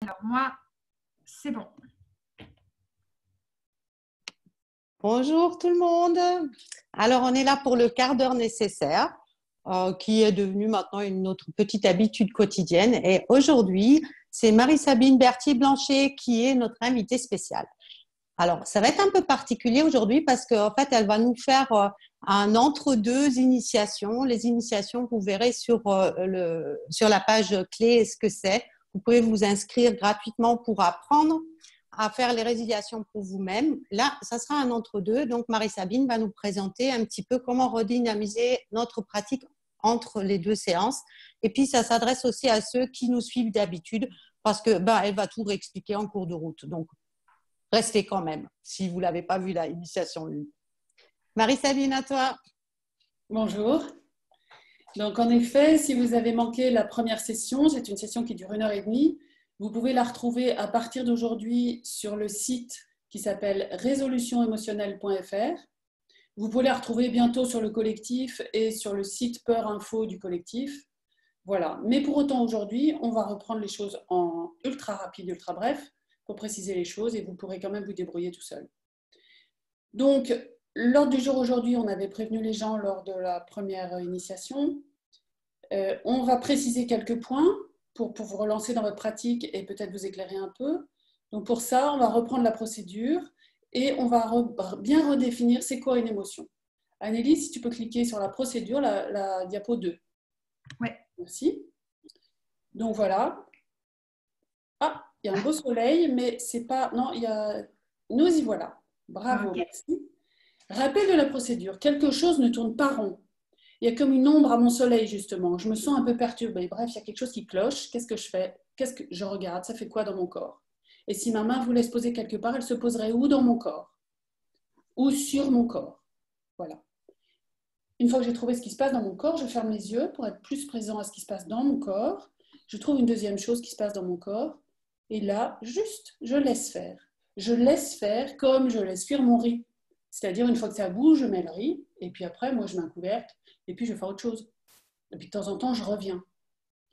Alors moi, c'est bon. Bonjour tout le monde. Alors, on est là pour le quart d'heure nécessaire, qui est devenu maintenant notre petite habitude quotidienne. Et aujourd'hui, c'est Marie-Sabine Berthier-Blanchet qui est notre invitée spéciale. Alors, ça va être un peu particulier aujourd'hui parce qu'en fait, elle va nous faire un entre-deux initiations. Les initiations, vous verrez sur la page clé ce que c'est. Vous pouvez vous inscrire gratuitement pour apprendre à faire les résiliations pour vous-même. Là, ça sera un entre-deux. Donc, Marie-Sabine va nous présenter un petit peu comment redynamiser notre pratique entre les deux séances. Et puis, ça s'adresse aussi à ceux qui nous suivent d'habitude parce que elle va tout réexpliquer en cours de route. Donc, restez quand même, si vous ne l'avez pas vu, la initiation 1. Marie-Sabine, à toi. Bonjour. Donc, en effet, si vous avez manqué la première session, c'est une session qui dure 1h30. Vous pouvez la retrouver à partir d'aujourd'hui sur le site qui s'appelle résolutionémotionnelle.fr. Vous pouvez la retrouver bientôt sur le collectif et sur le site Peur Info du collectif. Voilà. Mais pour autant, aujourd'hui, on va reprendre les choses en ultra rapide, ultra bref, pour préciser les choses et vous pourrez quand même vous débrouiller tout seul. Donc, l'ordre du jour aujourd'hui, on avait prévenu les gens lors de la première initiation. On va préciser quelques points pour vous relancer dans votre pratique et peut-être vous éclairer un peu. Donc, pour ça, on va reprendre la procédure et on va bien redéfinir c'est quoi une émotion. Anneli, si tu peux cliquer sur la procédure, la diapo 2. Oui. Merci. Donc, voilà. Ah, il y a un beau soleil, mais c'est pas... Non, il y a... Nous y voilà. Bravo, Okay. Merci. Rappel de la procédure. Quelque chose ne tourne pas rond. Il y a comme une ombre à mon soleil, justement. Je me sens un peu perturbée. Bref, il y a quelque chose qui cloche. Qu'est-ce que je fais? Qu'est-ce que je regarde? Ça fait quoi dans mon corps? Et si ma main voulait se poser quelque part, elle se poserait où dans mon corps? Ou sur mon corps? Voilà. Une fois que j'ai trouvé ce qui se passe dans mon corps, je ferme les yeux pour être plus présent à ce qui se passe dans mon corps. Je trouve une deuxième chose qui se passe dans mon corps. Et là, juste, je laisse faire. Je laisse faire comme je laisse cuire mon riz. C'est-à-dire, une fois que ça bouge, je mets le riz. Et puis après, moi, je mets un couvercle. Et puis, je fais autre chose. Et puis, de temps en temps, je reviens.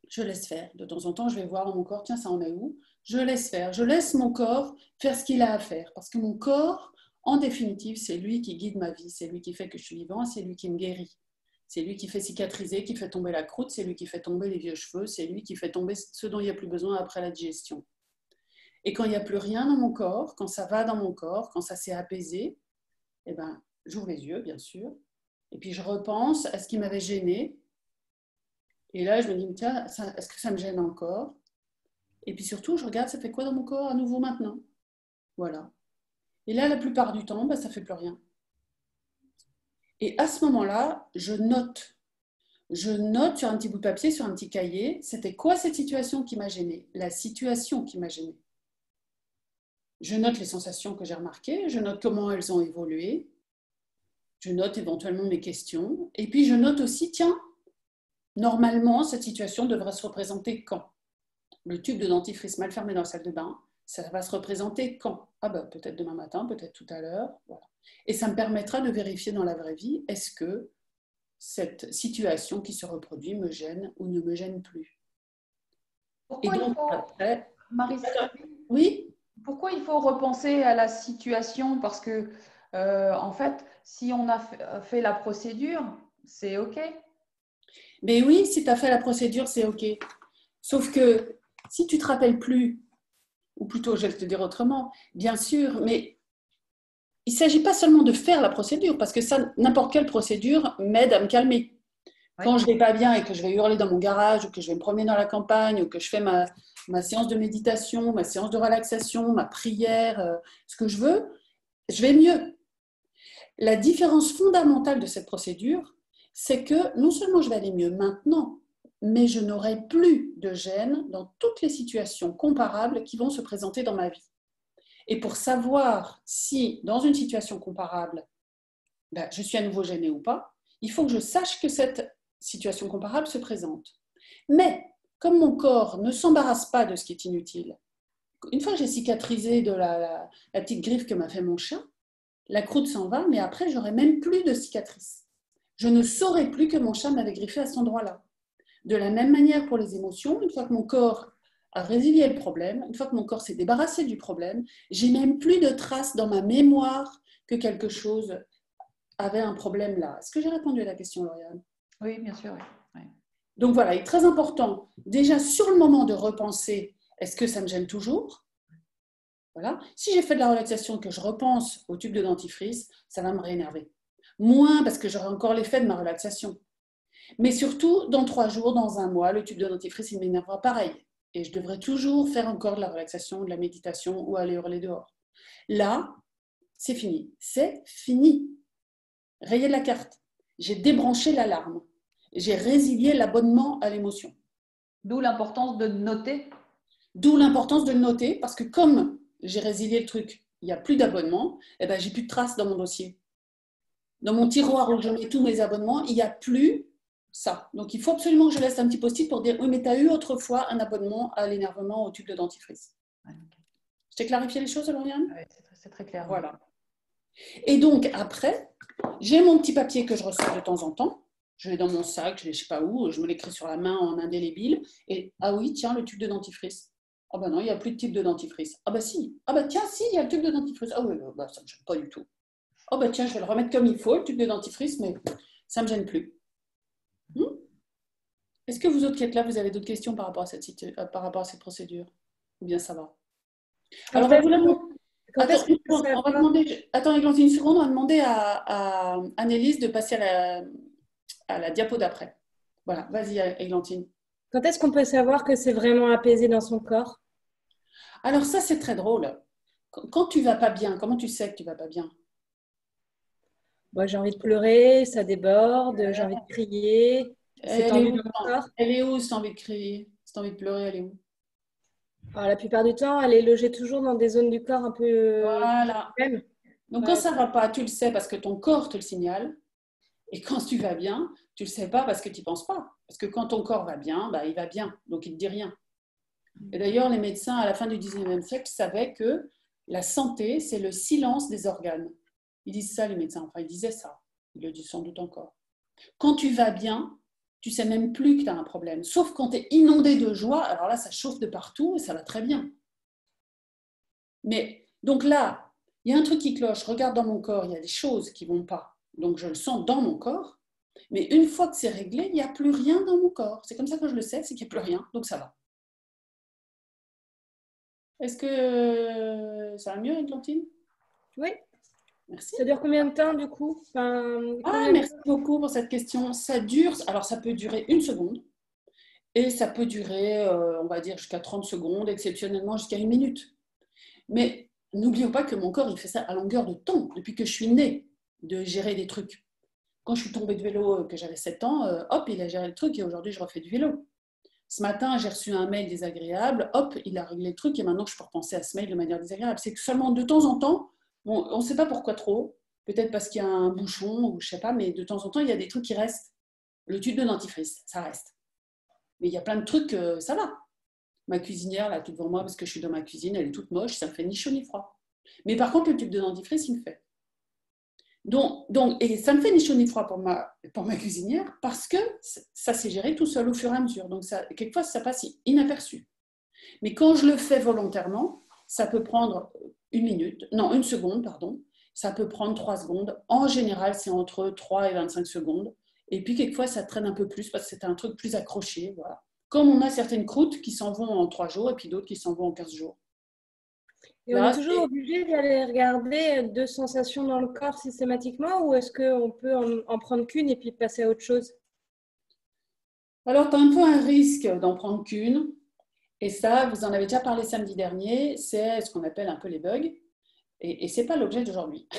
Je laisse faire. De temps en temps, je vais voir dans mon corps, tiens, ça en est où? Je laisse faire. Je laisse mon corps faire ce qu'il a à faire. Parce que mon corps, en définitive, c'est lui qui guide ma vie. C'est lui qui fait que je suis vivant. C'est lui qui me guérit. C'est lui qui fait cicatriser, qui fait tomber la croûte. C'est lui qui fait tomber les vieux cheveux. C'est lui qui fait tomber ce dont il n'y a plus besoin après la digestion. Et quand il n'y a plus rien dans mon corps, quand ça va dans mon corps, quand ça s'est apaisé, eh ben, j'ouvre les yeux, bien sûr. Et puis, je repense à ce qui m'avait gêné. Et là, je me dis, tiens, est-ce que ça me gêne encore? Et puis surtout, je regarde, ça fait quoi dans mon corps à nouveau maintenant? Voilà. Et là, la plupart du temps, ça ne fait plus rien. Et à ce moment-là, je note. Je note sur un petit bout de papier, sur un petit cahier, c'était quoi cette situation qui m'a gênée? La situation qui m'a gênée. Je note les sensations que j'ai remarquées, je note comment elles ont évolué, je note éventuellement mes questions, et puis je note aussi, tiens, normalement, cette situation devrait se représenter quand? Le tube de dentifrice mal fermé dans la salle de bain, ça va se représenter quand? Ah ben, peut-être demain matin, peut-être tout à l'heure. Voilà. Et ça me permettra de vérifier dans la vraie vie, est-ce que cette situation qui se reproduit me gêne ou ne me gêne plus? Pourquoi, après... Marie-Sabine, oui? Pourquoi il faut repenser à la situation? Parce que, en fait, si on a fait la procédure, c'est OK. Mais oui, si tu as fait la procédure, c'est OK. Sauf que si tu ne te rappelles plus, ou plutôt, je vais te dire autrement, bien sûr, mais il ne s'agit pas seulement de faire la procédure, parce que ça, n'importe quelle procédure m'aide à me calmer. Ouais. Quand je ne vais pas bien et que je vais hurler dans mon garage, ou que je vais me promener dans la campagne, ou que je fais ma séance de méditation, ma séance de relaxation, ma prière, ce que je veux, je vais mieux. La différence fondamentale de cette procédure, c'est que non seulement je vais aller mieux maintenant, mais je n'aurai plus de gêne dans toutes les situations comparables qui vont se présenter dans ma vie. Et pour savoir si, dans une situation comparable, je suis à nouveau gênée ou pas, il faut que je sache que cette situation comparable se présente. Mais, comme mon corps ne s'embarrasse pas de ce qui est inutile, une fois que j'ai cicatrisé de la petite griffe que m'a fait mon chat, la croûte s'en va, mais après, je n'aurai même plus de cicatrice. Je ne saurai plus que mon chat m'avait griffé à cet endroit-là. De la même manière pour les émotions, une fois que mon corps à résilier le problème, une fois que mon corps s'est débarrassé du problème, j'ai même plus de traces dans ma mémoire que quelque chose avait un problème là. Est-ce que j'ai répondu à la question, Lauriane? Oui, bien sûr. Oui. Oui. Donc voilà, il est très important, déjà sur le moment de repenser, est-ce que ça me gêne toujours? Voilà. Si j'ai fait de la relaxation et que je repense au tube de dentifrice, ça va me réénerver. Moins parce que j'aurai encore l'effet de ma relaxation. Mais surtout, dans 3 jours, dans 1 mois, le tube de dentifrice, il m'énervera pareil. Et je devrais toujours faire encore de la relaxation, de la méditation ou aller hurler dehors. Là, c'est fini. C'est fini. Rayez la carte. J'ai débranché l'alarme. J'ai résilié l'abonnement à l'émotion. D'où l'importance de noter. D'où l'importance de le noter, parce que comme j'ai résilié le truc, il n'y a plus d'abonnement, eh ben, j'ai plus de traces dans mon dossier. Dans mon tiroir où je mets tous mes abonnements, il n'y a plus ça. Donc, il faut absolument que je laisse un petit post-it pour dire « Oui, mais tu as eu autrefois un abonnement à l'énervement au tube de dentifrice. » Je t'ai clarifié les choses, Lauriane? Oui, c'est très clair. Voilà. Et donc, après, j'ai mon petit papier que je ressors de temps en temps. Je l'ai dans mon sac, je ne sais pas où, je me l'écris sur la main en indélébile. Et ah oui, tiens, le tube de dentifrice. Ah ben non, il n'y a plus de tube de dentifrice. Ah ben si. Ah ben tiens, si, il y a le tube de dentifrice. Ah oui, bah, ça ne me gêne pas du tout. Oh ben tiens, je vais le remettre comme il faut, le tube de dentifrice, mais ça ne me gêne plus. Est-ce que vous autres qui êtes là, vous avez d'autres questions par rapport à cette procédure? Ou bien ça va? Alors, on va demander, attends, Églantine, une seconde, on va demander à Annelise de passer à la diapo d'après. Voilà, vas-y, Églantine. Quand est-ce qu'on peut savoir que c'est vraiment apaisé dans son corps? Alors ça, c'est très drôle. Quand tu vas pas bien, comment tu sais que tu vas pas bien? Bon, j'ai envie de pleurer, ça déborde, j'ai envie de crier, c'est tendu dans mon corps. Elle est où si tu as envie de crier? Si tu as envie de pleurer, elle est où? Alors, la plupart du temps, elle est logée toujours dans des zones du corps un peu Voilà. même. Donc quand ça ne va pas, tu le sais parce que ton corps te le signale. Et quand tu vas bien, tu ne le sais pas parce que tu n'y penses pas. Parce que quand ton corps va bien, bah, il va bien. Donc il ne te dit rien. Et d'ailleurs, les médecins, à la fin du 19e siècle, savaient que la santé, c'est le silence des organes. Ils disent ça, les médecins. Enfin, ils disaient ça. Ils le disent sans doute encore. Quand tu vas bien, tu ne sais même plus que tu as un problème. Sauf quand tu es inondé de joie, alors là, ça chauffe de partout et ça va très bien. Mais donc là, il y a un truc qui cloche. Regarde dans mon corps, il y a des choses qui ne vont pas. Donc je le sens dans mon corps. Mais une fois que c'est réglé, il n'y a plus rien dans mon corps. C'est comme ça que je le sais, c'est qu'il n'y a plus rien. Donc ça va. Est-ce que ça va mieux, Églantine? Oui. Merci. Ça dure combien de temps du coup? Merci beaucoup pour cette question. Ça dure, alors ça peut durer 1 seconde et ça peut durer, on va dire, jusqu'à 30 secondes, exceptionnellement jusqu'à 1 minute. Mais n'oublions pas que mon corps, il fait ça à longueur de temps, depuis que je suis née, de gérer des trucs. Quand je suis tombée de vélo, que j'avais 7 ans, hop, il a géré le truc et aujourd'hui, je refais du vélo. Ce matin, j'ai reçu un mail désagréable, hop, il a réglé le truc et maintenant, je peux repenser à ce mail de manière désagréable. C'est que seulement de temps en temps, on ne sait pas pourquoi trop, peut-être parce qu'il y a un bouchon ou je ne sais pas, mais de temps en temps, il y a des trucs qui restent. Le tube de dentifrice, ça reste. Mais il y a plein de trucs, ça va. Ma cuisinière, là, tout devant moi, parce que je suis dans ma cuisine, elle est toute moche, ça me fait ni chaud ni froid. Mais par contre, le tube de dentifrice, il me fait. Et ça me fait ni chaud ni froid pour ma cuisinière parce que ça s'est géré tout seul au fur et à mesure. Donc, quelquefois, ça passe inaperçu. Mais quand je le fais volontairement, ça peut prendre 1 seconde, pardon. Ça peut prendre 3 secondes. En général, c'est entre 3 et 25 secondes. Et puis, quelquefois, ça traîne un peu plus parce que c'est un truc plus accroché. Voilà. Comme on a certaines croûtes qui s'en vont en 3 jours et puis d'autres qui s'en vont en 15 jours. Et on est toujours obligé d'aller regarder 2 sensations dans le corps systématiquement ou est-ce qu'on peut en prendre qu'une et puis passer à autre chose? Alors, tu as un peu un risque d'en prendre qu'une. Et ça, vous en avez déjà parlé samedi dernier, c'est ce qu'on appelle un peu les bugs. Et ce n'est pas l'objet d'aujourd'hui.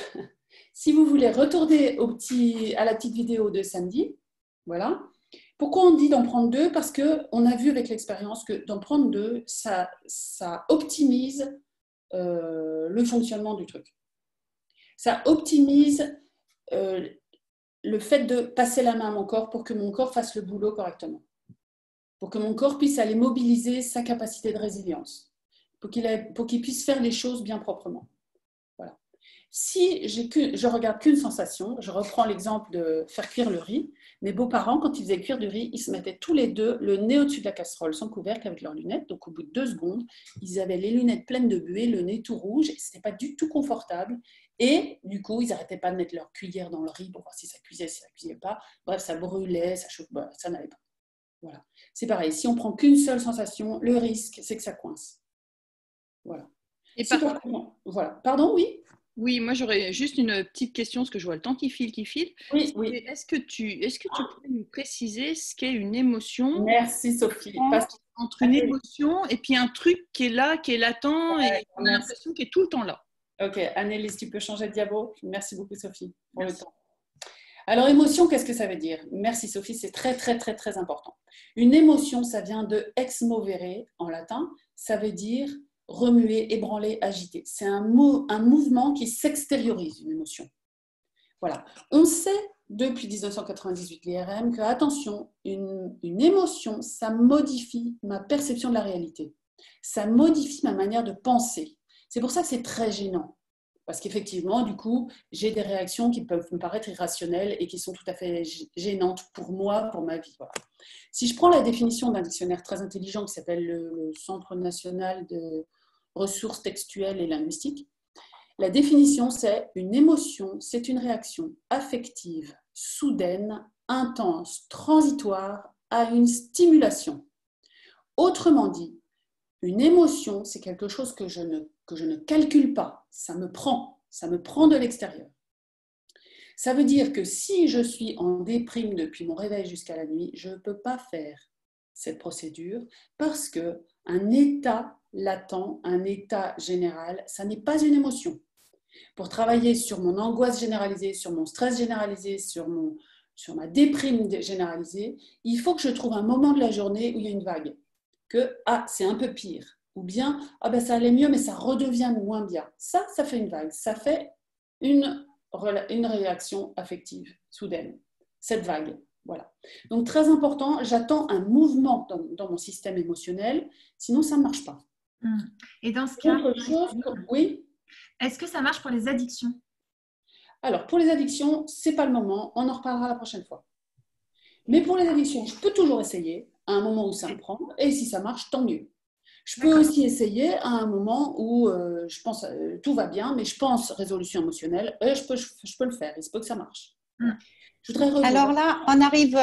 Si vous voulez retourner à la petite vidéo de samedi, voilà. Pourquoi on dit d'en prendre 2? Parce qu'on a vu avec l'expérience que d'en prendre 2, ça optimise le fonctionnement du truc. Ça optimise le fait de passer la main à mon corps pour que mon corps fasse le boulot correctement. Pour que mon corps puisse aller mobiliser sa capacité de résilience. Pour qu'il puisse faire les choses bien proprement. Voilà. Si je regarde qu'une sensation, je reprends l'exemple de faire cuire le riz. Mes beaux-parents, quand ils faisaient cuire du riz, ils se mettaient tous les deux le nez au-dessus de la casserole sans couvercle avec leurs lunettes. Donc, au bout de 2 secondes, ils avaient les lunettes pleines de buée, le nez tout rouge. Et ce n'était pas du tout confortable. Et du coup, ils n'arrêtaient pas de mettre leur cuillère dans le riz pour voir si ça cuisait, si ça ne cuisait pas. Bref, ça brûlait, ça chauffait, ça n'allait pas. Voilà. C'est pareil, si on prend qu'une seule sensation, le risque, c'est que ça coince. Voilà. Et voilà. Pardon, oui? Oui, moi j'aurais juste une petite question, parce que je vois le temps qui file. Oui. Est-ce que tu pourrais nous préciser ce qu'est une émotion? Merci Sophie. Entre une émotion et puis un truc qui est là, qui est latent, et on a l'impression qu'il est tout le temps là. Ok, Annelise, tu peux changer de diapo? Merci beaucoup Sophie pour le temps. Alors émotion, qu'est-ce que ça veut dire? Merci Sophie, c'est très très très très important. Une émotion, ça vient de ex movere en latin, ça veut dire remuer, ébranler, agiter. C'est un mouvement qui s'extériorise, une émotion. Voilà. On sait depuis 1998, l'IRM, que, attention, une émotion, ça modifie ma perception de la réalité. Ça modifie ma manière de penser. C'est pour ça que c'est très gênant. Parce qu'effectivement, du coup, j'ai des réactions qui peuvent me paraître irrationnelles et qui sont tout à fait gênantes pour moi, pour ma vie. Voilà. Si je prends la définition d'un dictionnaire très intelligent qui s'appelle le Centre national de ressources textuelles et linguistiques, la définition, c'est une émotion, c'est une réaction affective, soudaine, intense, transitoire à une stimulation. Autrement dit, une émotion, c'est quelque chose que je ne calcule pas, ça me prend de l'extérieur. Ça veut dire que si je suis en déprime depuis mon réveil jusqu'à la nuit, je ne peux pas faire cette procédure parce qu'un état latent, un état général, ça n'est pas une émotion. Pour travailler sur mon angoisse généralisée, sur mon stress généralisé, sur ma déprime généralisée, il faut que je trouve un moment de la journée où il y a une vague. Que c'est un peu pire. Ou bien, ça allait mieux, mais ça redevient moins bien. Ça fait une vague. Ça fait une réaction affective soudaine. Cette vague. Voilà. Donc, très important, j'attends un mouvement dans mon système émotionnel, sinon ça ne marche pas. Et dans ce cas, oui. Est-ce que ça marche pour les addictions? Alors, pour les addictions, ce n'est pas le moment. On en reparlera la prochaine fois. Mais pour les addictions, je peux toujours essayer à un moment où ça me prend. Et si ça marche, tant mieux. Je peux aussi essayer à un moment où je pense tout va bien, mais je pense résolution émotionnelle. Et je peux le faire. Il se peut que ça marche. Je voudrais Alors là, on arrive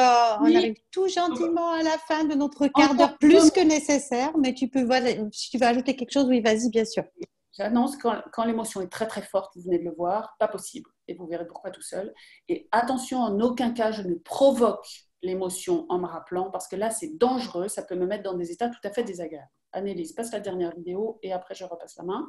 tout gentiment à la fin de notre quart d'heure, plus que nécessaire. Mais si tu veux ajouter quelque chose, oui, vas-y, bien sûr. J'annonce quand l'émotion est très très forte, vous venez de le voir, pas possible. Et vous verrez pourquoi tout seul. Et attention, en aucun cas, je ne provoque l'émotion en me rappelant, parce que là, c'est dangereux. Ça peut me mettre dans des états tout à fait désagréables. Annelise, passe la dernière vidéo et après, je repasse la main.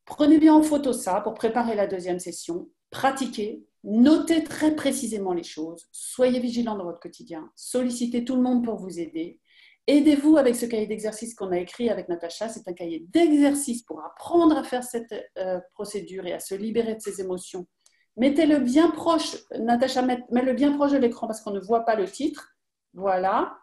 Prenez bien en photo ça pour préparer la deuxième session. Pratiquez. Notez très précisément les choses. Soyez vigilants dans votre quotidien. Sollicitez tout le monde pour vous aider. Aidez-vous avec ce cahier d'exercice qu'on a écrit avec Natacha. C'est un cahier d'exercice pour apprendre à faire cette procédure et à se libérer de ses émotions. Mettez-le bien proche, Natacha, mets-le bien proche de l'écran parce qu'on ne voit pas le titre. Voilà.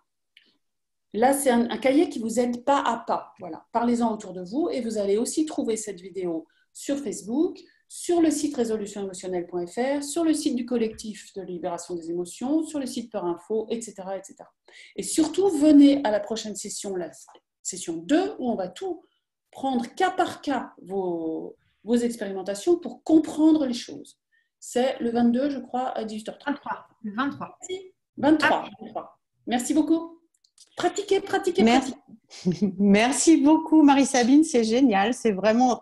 Là, c'est un cahier qui vous aide pas à pas. Voilà. Parlez-en autour de vous et vous allez aussi trouver cette vidéo sur Facebook, sur le site résolutionémotionnelle.fr, sur le site du collectif de libération des émotions, sur le site Peur Info, etc., etc. Et surtout, venez à la prochaine session, la session 2, où on va tout prendre cas par cas vos expérimentations pour comprendre les choses. C'est le 22, je crois, à 18h30. 23. Le 23. Merci. 23. Merci beaucoup. Pratiquez. Merci beaucoup, Marie-Sabine. C'est génial. C'est vraiment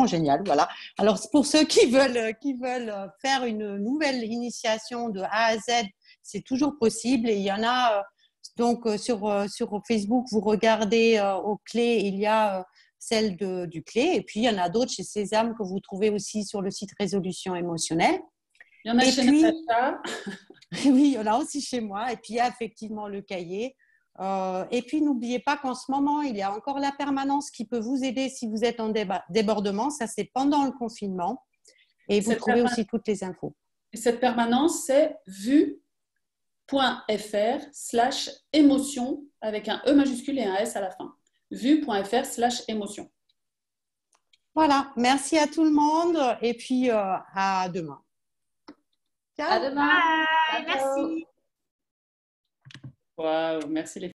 génial. Voilà. Alors, pour ceux qui veulent faire une nouvelle initiation de A à Z, c'est toujours possible. Et il y en a donc sur Facebook, vous regardez aux clés, il y a celle du clé. Et puis, il y en a d'autres chez Sésame que vous trouvez aussi sur le site Résolution émotionnelle. Il y en a chez Natacha. Oui, il y en a aussi chez moi. Et puis, il y a effectivement le cahier. Et puis, n'oubliez pas qu'en ce moment, il y a encore la permanence qui peut vous aider si vous êtes en débordement. Ça, c'est pendant le confinement. Et vous trouvez aussi toutes les infos. Et cette permanence, c'est vue.fr/émotion avec un E majuscule et un S à la fin. vue.fr/émotion. Voilà, merci à tout le monde et puis à demain. Ciao. À demain. Bye, merci. Waouh, merci les